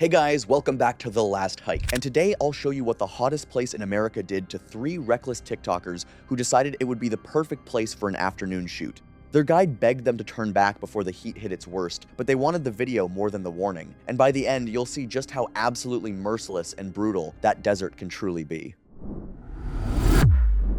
Hey guys, welcome back to The Last Hike, and today I'll show you what the hottest place in America did to 3 reckless TikTokers who decided it would be the perfect place for an afternoon shoot. Their guide begged them to turn back before the heat hit its worst, but they wanted the video more than the warning, and by the end you'll see just how absolutely merciless and brutal that desert can truly be.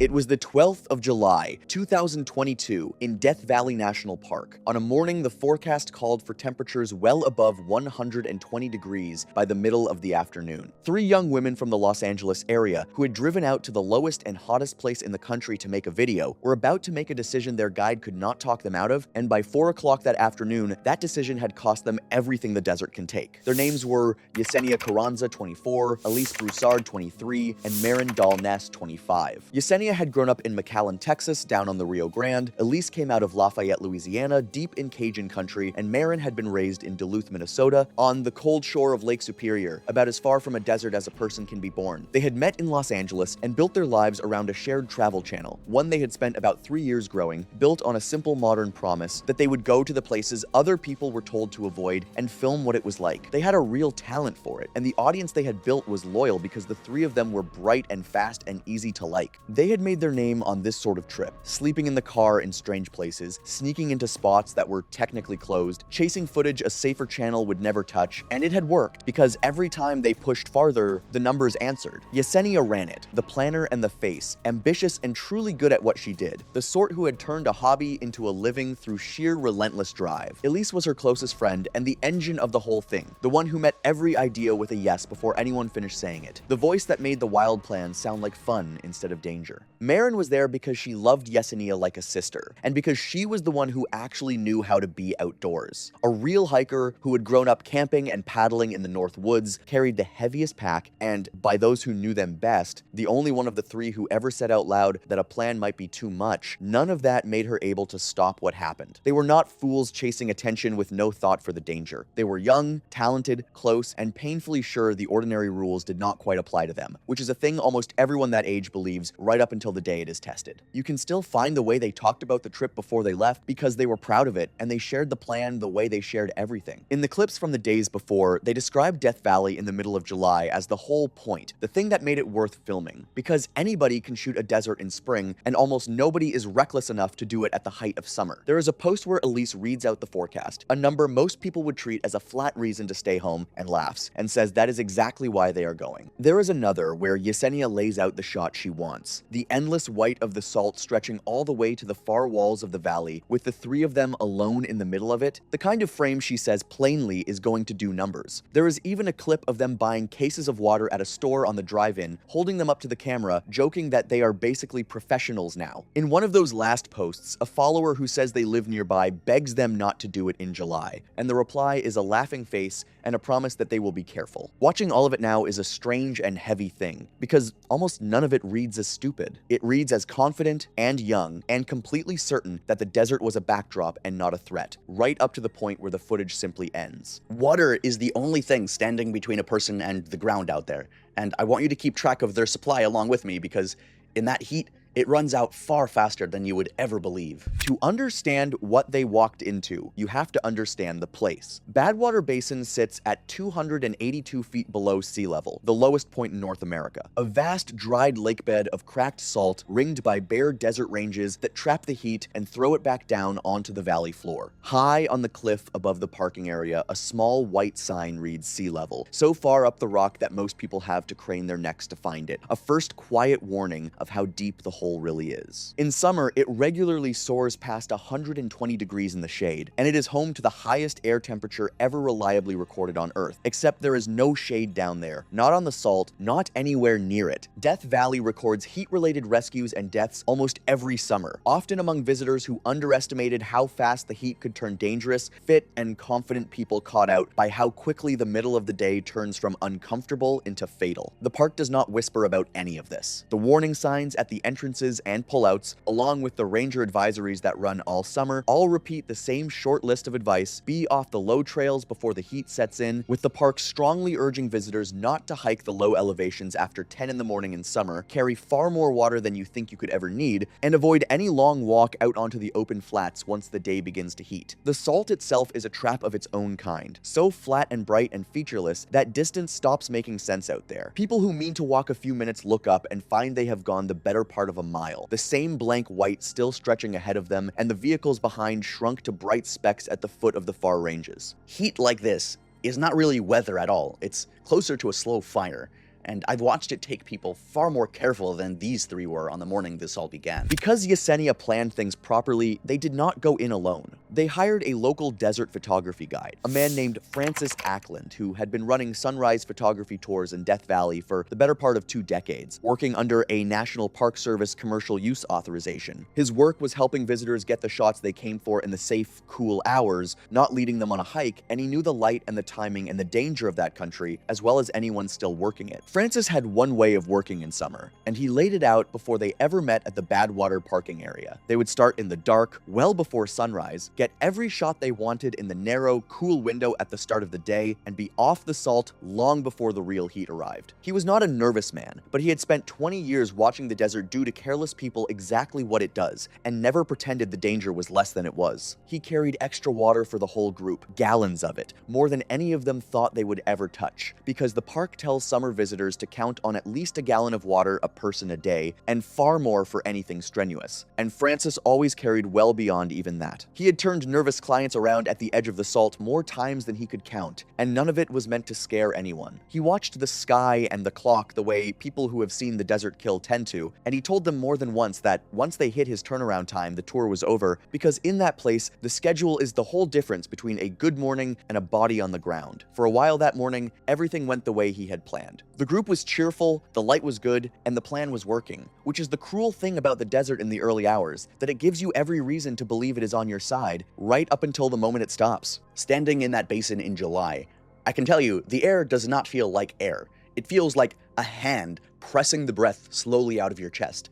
It was the 12th of July, 2022, in Death Valley National Park. On a morning, the forecast called for temperatures well above 120 degrees by the middle of the afternoon. 3 young women from the Los Angeles area, who had driven out to the lowest and hottest place in the country to make a video, were about to make a decision their guide could not talk them out of, and by 4 o'clock that afternoon, that decision had cost them everything the desert can take. Their names were Yesenia Carranza, 24, Elise Broussard, 23, and Marin Dahl-Ness, 25. Yesenia had grown up in McAllen, Texas, down on the Rio Grande. Elise came out of Lafayette, Louisiana, deep in Cajun country, and Marin had been raised in Duluth, Minnesota, on the cold shore of Lake Superior, about as far from a desert as a person can be born. They had met in Los Angeles and built their lives around a shared travel channel, one they had spent about 3 years growing, built on a simple modern promise that they would go to the places other people were told to avoid and film what it was like. They had a real talent for it, and the audience they had built was loyal because the 3 of them were bright and fast and easy to like. They had made their name on this sort of trip, sleeping in the car in strange places, sneaking into spots that were technically closed, chasing footage a safer channel would never touch, and it had worked, because every time they pushed farther, the numbers answered. Yesenia ran it, the planner and the face, ambitious and truly good at what she did, the sort who had turned a hobby into a living through sheer relentless drive. Elise was her closest friend and the engine of the whole thing, the one who met every idea with a yes before anyone finished saying it, the voice that made the wild plans sound like fun instead of danger. Marin was there because she loved Yesenia like a sister, and because she was the one who actually knew how to be outdoors. A real hiker who had grown up camping and paddling in the North Woods, carried the heaviest pack, and, by those who knew them best, the only one of the 3 who ever said out loud that a plan might be too much. None of that made her able to stop what happened. They were not fools chasing attention with no thought for the danger. They were young, talented, close, and painfully sure the ordinary rules did not quite apply to them, which is a thing almost everyone that age believes right up until the day it is tested. You can still find the way they talked about the trip before they left because they were proud of it and they shared the plan the way they shared everything. In the clips from the days before, they described Death Valley in the middle of July as the whole point, the thing that made it worth filming. Because anybody can shoot a desert in spring and almost nobody is reckless enough to do it at the height of summer. There is a post where Elise reads out the forecast, a number most people would treat as a flat reason to stay home, and laughs, and says that is exactly why they are going. There is another where Yesenia lays out the shot she wants, the endless white of the salt stretching all the way to the far walls of the valley, with the 3 of them alone in the middle of it, the kind of frame she says plainly is going to do numbers. There is even a clip of them buying cases of water at a store on the drive-in, holding them up to the camera, joking that they are basically professionals now. In one of those last posts, a follower who says they live nearby begs them not to do it in July, and the reply is a laughing face and a promise that they will be careful. Watching all of it now is a strange and heavy thing, because almost none of it reads as stupid. It reads as confident and young, and completely certain that the desert was a backdrop and not a threat, right up to the point where the footage simply ends. Water is the only thing standing between a person and the ground out there, and I want you to keep track of their supply along with me because in that heat, it runs out far faster than you would ever believe. To understand what they walked into, you have to understand the place. Badwater Basin sits at 282 feet below sea level, the lowest point in North America. A vast dried lakebed of cracked salt ringed by bare desert ranges that trap the heat and throw it back down onto the valley floor. High on the cliff above the parking area, a small white sign reads sea level, so far up the rock that most people have to crane their necks to find it. A first quiet warning of how deep the hole really is. In summer, it regularly soars past 120 degrees in the shade, and it is home to the highest air temperature ever reliably recorded on Earth, except there is no shade down there, not on the salt, not anywhere near it. Death Valley records heat-related rescues and deaths almost every summer, often among visitors who underestimated how fast the heat could turn dangerous, fit, and confident people caught out by how quickly the middle of the day turns from uncomfortable into fatal. The park does not whisper about any of this. The warning signs at the entrance entrances and pullouts, along with the ranger advisories that run all summer, all repeat the same short list of advice: be off the low trails before the heat sets in, with the park strongly urging visitors not to hike the low elevations after 10 in the morning in summer, carry far more water than you think you could ever need, and avoid any long walk out onto the open flats once the day begins to heat. The salt itself is a trap of its own kind, so flat and bright and featureless that distance stops making sense out there. People who mean to walk a few minutes look up and find they have gone the better part of a mile, the same blank white still stretching ahead of them, and the vehicles behind shrunk to bright specks at the foot of the far ranges. Heat like this is not really weather at all. It's closer to a slow fire. And I've watched it take people far more careful than these three were on the morning this all began. Because Yesenia planned things properly, they did not go in alone. They hired a local desert photography guide, a man named Francis Ackland, who had been running sunrise photography tours in Death Valley for the better part of 2 decades, working under a National Park Service commercial use authorization. His work was helping visitors get the shots they came for in the safe, cool hours, not leading them on a hike, and he knew the light and the timing and the danger of that country as well as anyone still working it. Francis had one way of working in summer, and he laid it out before they ever met at the Badwater parking area. They would start in the dark, well before sunrise, get every shot they wanted in the narrow, cool window at the start of the day, and be off the salt long before the real heat arrived. He was not a nervous man, but he had spent 20 years watching the desert do to careless people exactly what it does, and never pretended the danger was less than it was. He carried extra water for the whole group, gallons of it, more than any of them thought they would ever touch, because the park tells summer visitors to count on at least a gallon of water a person a day, and far more for anything strenuous. And Francis always carried well beyond even that. He had turned nervous clients around at the edge of the salt more times than he could count, and none of it was meant to scare anyone. He watched the sky and the clock the way people who have seen the desert kill tend to, and he told them more than once that once they hit his turnaround time, the tour was over, because in that place, the schedule is the whole difference between a good morning and a body on the ground. For a while that morning, everything went the way he had planned. The group was cheerful, the light was good, and the plan was working, which is the cruel thing about the desert in the early hours, that it gives you every reason to believe it is on your side, right up until the moment it stops. Standing in that basin in July, I can tell you, the air does not feel like air. It feels like a hand pressing the breath slowly out of your chest.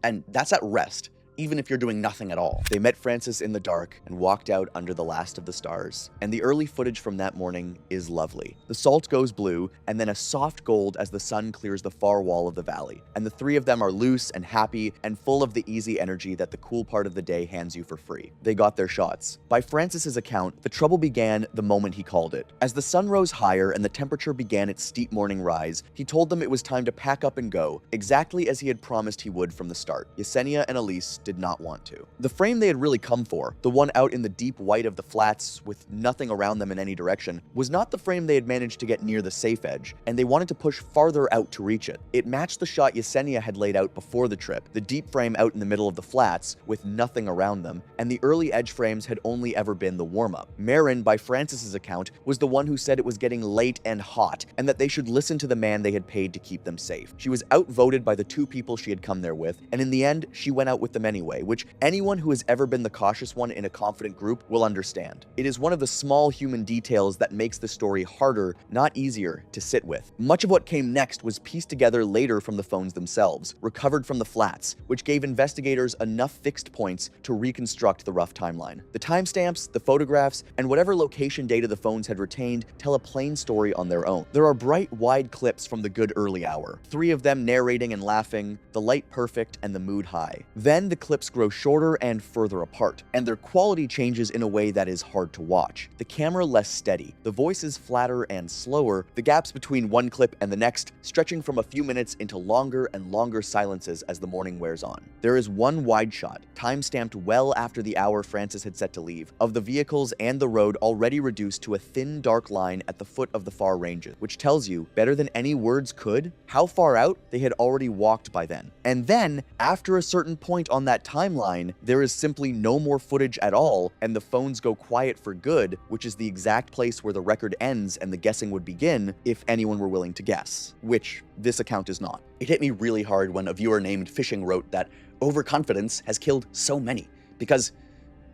And that's at rest, even if you're doing nothing at all. They met Francis in the dark and walked out under the last of the stars. And the early footage from that morning is lovely. The salt goes blue, and then a soft gold as the sun clears the far wall of the valley. And the three of them are loose and happy and full of the easy energy that the cool part of the day hands you for free. They got their shots. By Francis's account, the trouble began the moment he called it. As the sun rose higher and the temperature began its steep morning rise, he told them it was time to pack up and go, exactly as he had promised he would from the start. Yesenia and Elise did not want to. The frame they had really come for, the one out in the deep white of the flats with nothing around them in any direction, was not the frame they had managed to get near the safe edge, and they wanted to push farther out to reach it. It matched the shot Yesenia had laid out before the trip, the deep frame out in the middle of the flats with nothing around them, and the early edge frames had only ever been the warm-up. Marin, by Francis's account, was the one who said it was getting late and hot, and that they should listen to the man they had paid to keep them safe. She was outvoted by the 2 people she had come there with, and in the end, she went out with them anyway, which anyone who has ever been the cautious one in a confident group will understand. It is one of the small human details that makes the story harder, not easier, to sit with. Much of what came next was pieced together later from the phones themselves, recovered from the flats, which gave investigators enough fixed points to reconstruct the rough timeline. The timestamps, the photographs, and whatever location data the phones had retained tell a plain story on their own. There are bright, wide clips from the good early hour, 3 of them narrating and laughing, the light perfect and the mood high. Then the clips grow shorter and further apart, and their quality changes in a way that is hard to watch. The camera less steady, the voices flatter and slower, the gaps between one clip and the next stretching from a few minutes into longer and longer silences as the morning wears on. There is one wide shot, time-stamped well after the hour Francis had set to leave, of the vehicles and the road already reduced to a thin dark line at the foot of the far ranges, which tells you, better than any words could, how far out they had already walked by then. And then, after a certain point on that timeline, there is simply no more footage at all, and the phones go quiet for good, which is the exact place where the record ends and the guessing would begin if anyone were willing to guess, which this account is not. It hit me really hard when a viewer named Fishing wrote that overconfidence has killed so many, because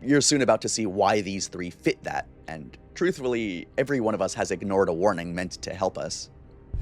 you're soon about to see why these 3 fit that, and truthfully, every one of us has ignored a warning meant to help us.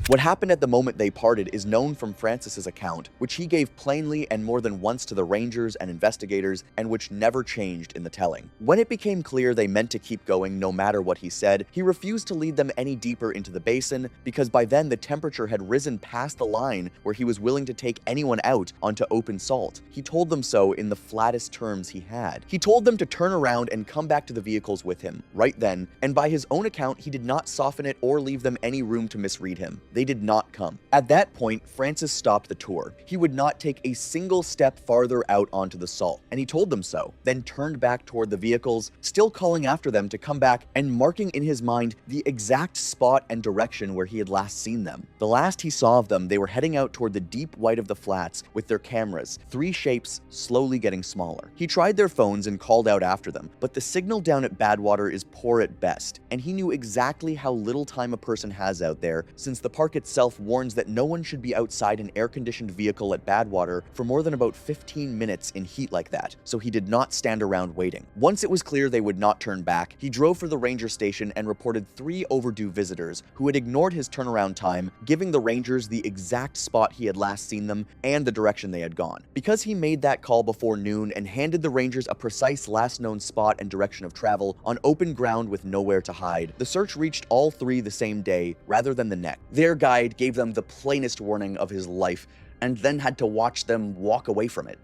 What happened at the moment they parted is known from Francis's account, which he gave plainly and more than once to the rangers and investigators, and which never changed in the telling. When it became clear they meant to keep going no matter what he said, he refused to lead them any deeper into the basin because by then the temperature had risen past the line where he was willing to take anyone out onto open salt. He told them so in the flattest terms he had. He told them to turn around and come back to the vehicles with him, right then, and by his own account he did not soften it or leave them any room to misread him. They did not come. At that point, Francis stopped the tour. He would not take a single step farther out onto the salt, and he told them so, then turned back toward the vehicles, still calling after them to come back and marking in his mind the exact spot and direction where he had last seen them. The last he saw of them, they were heading out toward the deep white of the flats with their cameras, three shapes slowly getting smaller. He tried their phones and called out after them, but the signal down at Badwater is poor at best, and he knew exactly how little time a person has out there since the park itself warns that no one should be outside an air-conditioned vehicle at Badwater for more than about 15 minutes in heat like that, so he did not stand around waiting. Once it was clear they would not turn back, he drove for the ranger station and reported 3 overdue visitors who had ignored his turnaround time, giving the rangers the exact spot he had last seen them and the direction they had gone. Because he made that call before noon and handed the rangers a precise last known spot and direction of travel on open ground with nowhere to hide, the search reached all 3 the same day rather than the next. Their guide gave them the plainest warning of his life and then had to watch them walk away from it.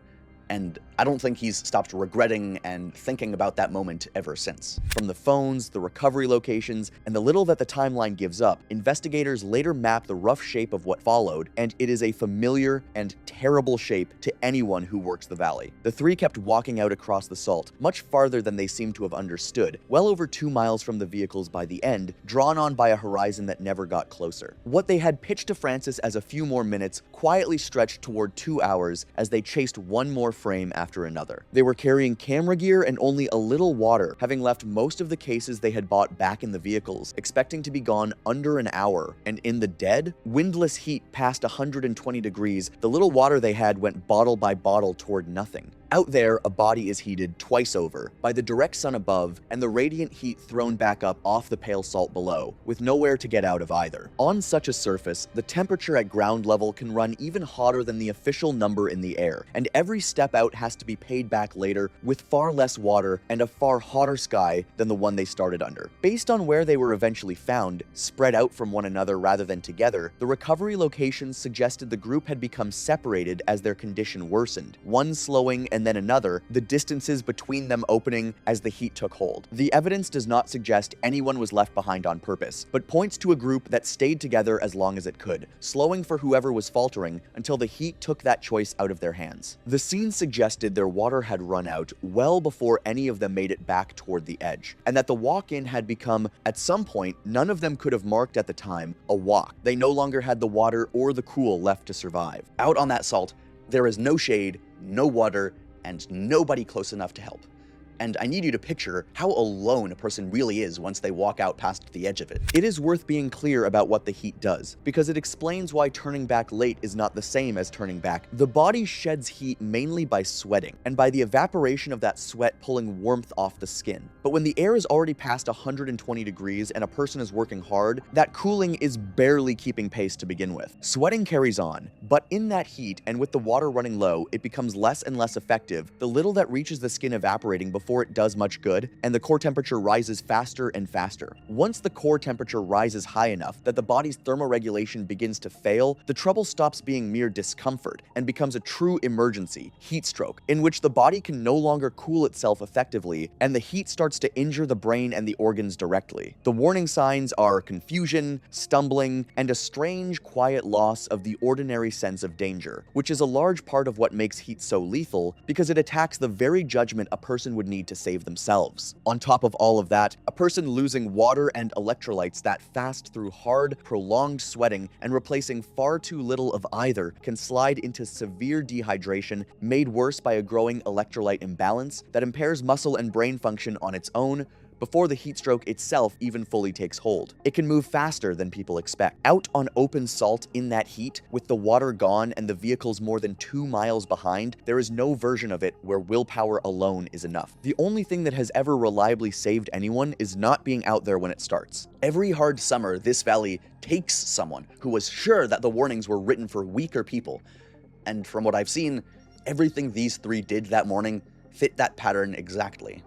And I don't think he's stopped regretting and thinking about that moment ever since. From the phones, the recovery locations, and the little that the timeline gives up, investigators later map the rough shape of what followed, and it is a familiar and terrible shape to anyone who works the valley. The 3 kept walking out across the salt, much farther than they seemed to have understood, well over 2 miles from the vehicles by the end, drawn on by a horizon that never got closer. What they had pitched to Francis as a few more minutes quietly stretched toward 2 hours as they chased one more frame after another. They were carrying camera gear and only a little water, having left most of the cases they had bought back in the vehicles, expecting to be gone under an hour. And in the dead, windless heat past 120 degrees, the little water they had went bottle by bottle toward nothing. Out there, a body is heated twice over by the direct sun above and the radiant heat thrown back up off the pale salt below, with nowhere to get out of either. On such a surface, the temperature at ground level can run even hotter than the official number in the air, and every step out has to be paid back later with far less water and a far hotter sky than the one they started under. Based on where they were eventually found, spread out from one another rather than together, the recovery locations suggested the group had become separated as their condition worsened, one slowing and then another, the distances between them opening as the heat took hold. The evidence does not suggest anyone was left behind on purpose, but points to a group that stayed together as long as it could, slowing for whoever was faltering until the heat took that choice out of their hands. The scene suggested their water had run out well before any of them made it back toward the edge, and that the walk-in had become, at some point, none of them could have marked at the time, a walk. They no longer had the water or the cool left to survive. Out on that salt, there is no shade, no water, and nobody close enough to help. And I need you to picture how alone a person really is once they walk out past the edge of it. It is worth being clear about what the heat does, because it explains why turning back late is not the same as turning back. The body sheds heat mainly by sweating, and by the evaporation of that sweat pulling warmth off the skin. But when the air is already past 120 degrees and a person is working hard, that cooling is barely keeping pace to begin with. Sweating carries on, but in that heat and with the water running low, it becomes less and less effective, the little that reaches the skin evaporating before it does much good, and the core temperature rises faster and faster. Once the core temperature rises high enough that the body's thermoregulation begins to fail, the trouble stops being mere discomfort and becomes a true emergency, heat stroke, in which the body can no longer cool itself effectively, and the heat starts to injure the brain and the organs directly. The warning signs are confusion, stumbling, and a strange, quiet loss of the ordinary sense of danger, which is a large part of what makes heat so lethal, because it attacks the very judgment a person would need to save themselves. On top of all of that, a person losing water and electrolytes that fast through hard, prolonged sweating and replacing far too little of either can slide into severe dehydration, made worse by a growing electrolyte imbalance that impairs muscle and brain function on its own, before the heat stroke itself even fully takes hold. It can move faster than people expect. Out on open salt in that heat, with the water gone and the vehicles more than 2 miles behind, there is no version of it where willpower alone is enough. The only thing that has ever reliably saved anyone is not being out there when it starts. Every hard summer, this valley takes someone who was sure that the warnings were written for weaker people. And from what I've seen, everything these three did that morning fit that pattern exactly.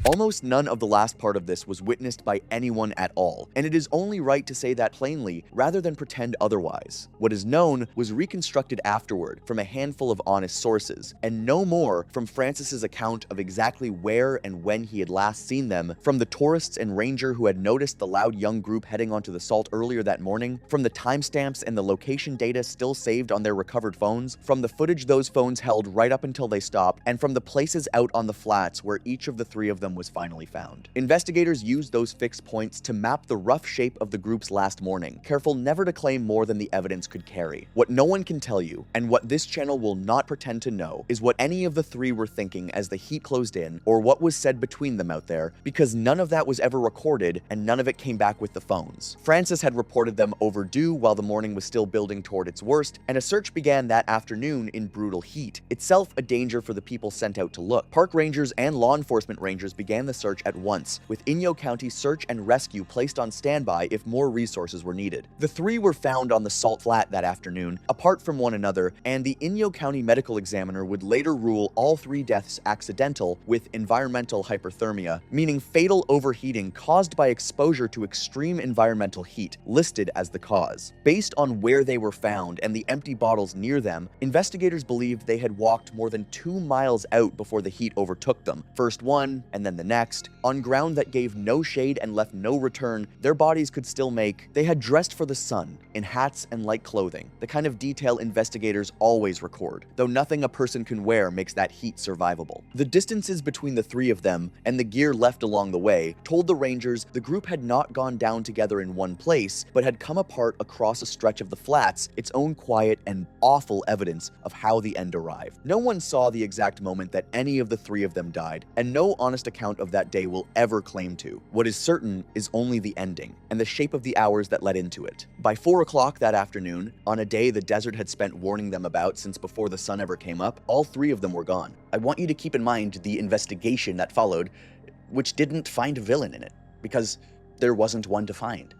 Almost none of the last part of this was witnessed by anyone at all, and it is only right to say that plainly rather than pretend otherwise. What is known was reconstructed afterward from a handful of honest sources, and no more from Francis's account of exactly where and when he had last seen them, from the tourists and ranger who had noticed the loud young group heading onto the salt earlier that morning, from the timestamps and the location data still saved on their recovered phones, from the footage those phones held right up until they stopped, and from the places out on the flats where each of the three of them was finally found. Investigators used those fixed points to map the rough shape of the group's last morning, careful never to claim more than the evidence could carry. What no one can tell you, and what this channel will not pretend to know, is what any of the three were thinking as the heat closed in, or what was said between them out there, because none of that was ever recorded, and none of it came back with the phones. Francis had reported them overdue while the morning was still building toward its worst, and a search began that afternoon in brutal heat, itself a danger for the people sent out to look. Park rangers and law enforcement rangers began the search at once, with Inyo County Search and Rescue placed on standby if more resources were needed. The three were found on the salt flat that afternoon, apart from one another, and the Inyo County medical examiner would later rule all three deaths accidental with environmental hyperthermia, meaning fatal overheating caused by exposure to extreme environmental heat, listed as the cause. Based on where they were found and the empty bottles near them, investigators believed they had walked more than 2 miles out before the heat overtook them. First one, and then the next. On ground that gave no shade and left no return, their bodies could still make. They had dressed for the sun, in hats and light clothing, the kind of detail investigators always record, though nothing a person can wear makes that heat survivable. The distances between the three of them, and the gear left along the way, told the rangers the group had not gone down together in one place, but had come apart across a stretch of the flats, its own quiet and awful evidence of how the end arrived. No one saw the exact moment that any of the three of them died, and no honest account of that day will ever claim to. What is certain is only the ending, and the shape of the hours that led into it. By 4 o'clock that afternoon, on a day the desert had spent warning them about since before the sun ever came up, all three of them were gone. I want you to keep in mind the investigation that followed, which didn't find a villain in it, because there wasn't one to find.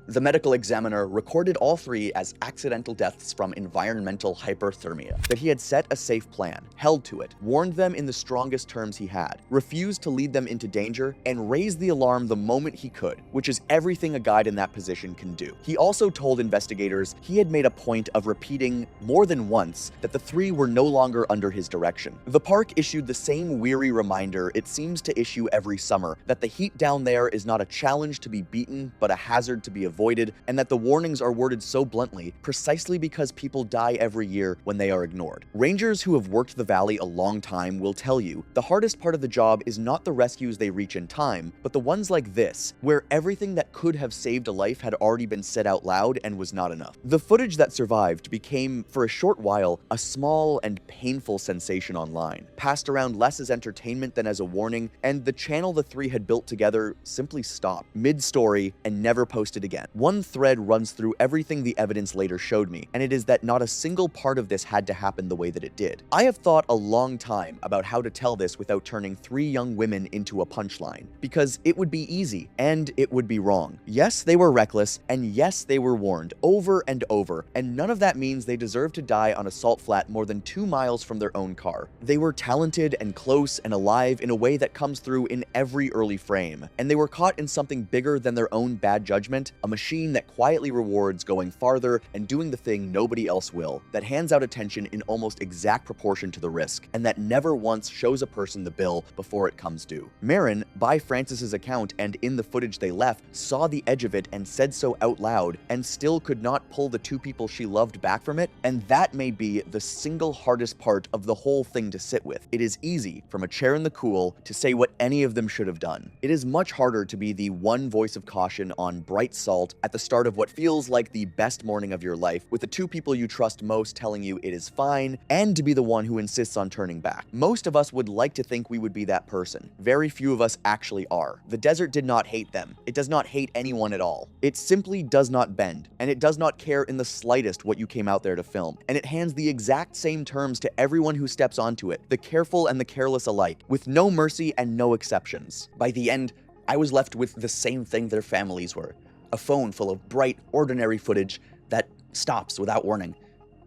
The medical examiner recorded all three as accidental deaths from environmental hyperthermia, that he had set a safe plan, held to it, warned them in the strongest terms he had, refused to lead them into danger, and raised the alarm the moment he could, which is everything a guide in that position can do. He also told investigators he had made a point of repeating more than once that the three were no longer under his direction. The park issued the same weary reminder it seems to issue every summer, that the heat down there is not a challenge to be beaten, but a hazard to be avoided, and that the warnings are worded so bluntly precisely because people die every year when they are ignored. Rangers who have worked the valley a long time will tell you the hardest part of the job is not the rescues they reach in time, but the ones like this, where everything that could have saved a life had already been said out loud and was not enough. The footage that survived became, for a short while, a small and painful sensation online, passed around less as entertainment than as a warning, and the channel the three had built together simply stopped mid-story and never posted again. One thread runs through everything the evidence later showed me, and it is that not a single part of this had to happen the way that it did. I have thought a long time about how to tell this without turning three young women into a punchline, because it would be easy, and it would be wrong. Yes, they were reckless, and yes, they were warned over and over, and none of that means they deserve to die on a salt flat more than 2 miles from their own car. They were talented and close and alive in a way that comes through in every early frame, and they were caught in something bigger than their own bad judgment, a machine that quietly rewards going farther and doing the thing nobody else will, that hands out attention in almost exact proportion to the risk, and that never once shows a person the bill before it comes due. Marin, by Francis's account and in the footage they left, saw the edge of it and said so out loud, and still could not pull the two people she loved back from it, and that may be the single hardest part of the whole thing to sit with. It is easy, from a chair in the cool, to say what any of them should have done. It is much harder to be the one voice of caution on bright salt salt at the start of what feels like the best morning of your life, with the two people you trust most telling you it is fine, and to be the one who insists on turning back. Most of us would like to think we would be that person. Very few of us actually are. The desert did not hate them. It does not hate anyone at all. It simply does not bend, and it does not care in the slightest what you came out there to film. And it hands the exact same terms to everyone who steps onto it, the careful and the careless alike, with no mercy and no exceptions. By the end, I was left with the same thing their families were. A phone full of bright, ordinary footage that stops without warning,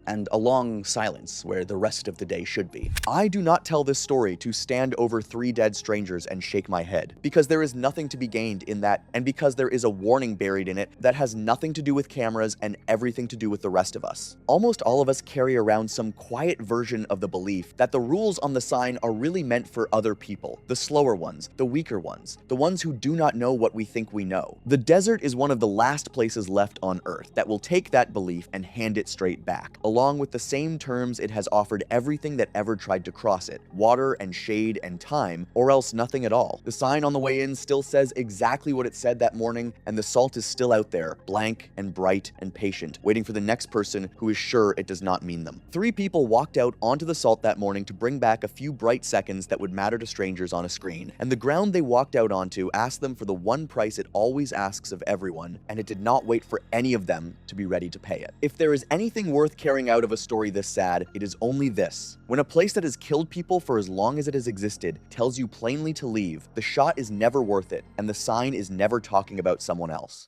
and a long silence where the rest of the day should be. I do not tell this story to stand over 3 dead strangers and shake my head, because there is nothing to be gained in that, and because there is a warning buried in it that has nothing to do with cameras and everything to do with the rest of us. Almost all of us carry around some quiet version of the belief that the rules on the sign are really meant for other people, the slower ones, the weaker ones, the ones who do not know what we think we know. The desert is one of the last places left on Earth that will take that belief and hand it straight back, along with the same terms it has offered everything that ever tried to cross it: water and shade and time, or else nothing at all. The sign on the way in still says exactly what it said that morning, and the salt is still out there, blank and bright and patient, waiting for the next person who is sure it does not mean them. 3 people walked out onto the salt that morning to bring back a few bright seconds that would matter to strangers on a screen, and the ground they walked out onto asked them for the one price it always asks of everyone, and it did not wait for any of them to be ready to pay it. If there is anything worth carrying out of a story this sad, it is only this: when a place that has killed people for as long as it has existed tells you plainly to leave, the shot is never worth it, and the sign is never talking about someone else.